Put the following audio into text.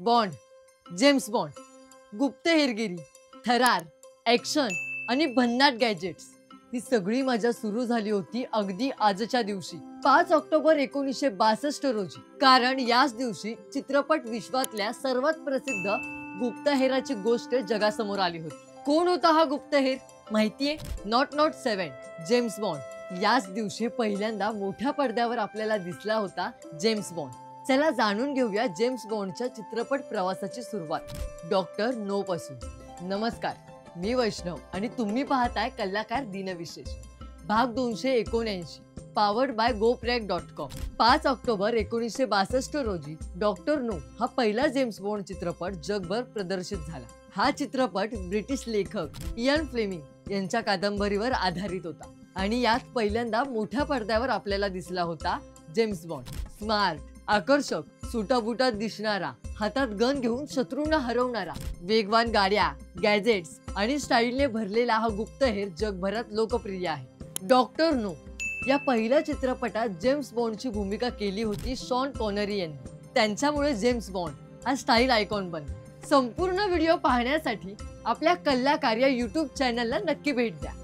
Bond, James bond, गुप्तहेरगिरी, थरार, action आणि भन्नाट गॅजेट्स ही सगळी मजा सुरू झाली होती अगदी आजच्या दिवशी 5 ऑक्टोबर 1962 रोजी. कारण याच दिवशी चित्रपट विश्वातल्या सर्वात प्रसिद्ध गुप्तहेराची गोष्ट जगासमोर आली होती. कोण होता हा गुप्तहेर माहितीये? Not 7 James bond. याच दिवशी पहिल्यांदा मोठ्या पडद्यावर आपल्याला दिसला होता जेम्स बॉन्ड. चला जाणून घेऊया जेम्स बॉन्डच्या चित्रपट प्रवासाची सुरुवात डॉक्टर नो पासून. नमस्कार, मी वैष्णव आणि तुम्ही पाहताय कलाकार दिनविशेष भाग 279 पावर्ड बाय GoPreg.com. 5 ऑक्टोबर 1962 रोजी डॉक्टर नो हा पहिला जेम्स बॉन्ड चित्रपट जगभर प्रदर्शित झाला. हा चित्रपट ब्रिटिश लेखक इयन फ्लेमिंग यांच्या कादंबरीवर आधारित होता आणि यात पहिल्यांदा मोठ्या पडद्यावर आपल्याला दिसला होता जेम्स बॉन्ड. स्मार्ट, आकर्षक, सुटाबुटात दिसणारा, हातात गन घेऊन शत्रूंना हरवणारा, वेगवान गाड्या, गॅजेट्स आणि स्टाईलने भरलेला हा गुप्तहेर जगभरात लोकप्रिय आहे. डॉक्टर नो या पहिल्या चित्रपटात जेम्स बॉन्डची भूमिका केली होती शॉन कॉनरी यांनी. त्यांच्यामुळे जेम्स बॉन्ड हा स्टाईल आयकॉन बनला. संपूर्ण व्हिडिओ पाहण्यासाठी आपल्या कलाकार या YouTube चॅनलला नक्की भेट द्या.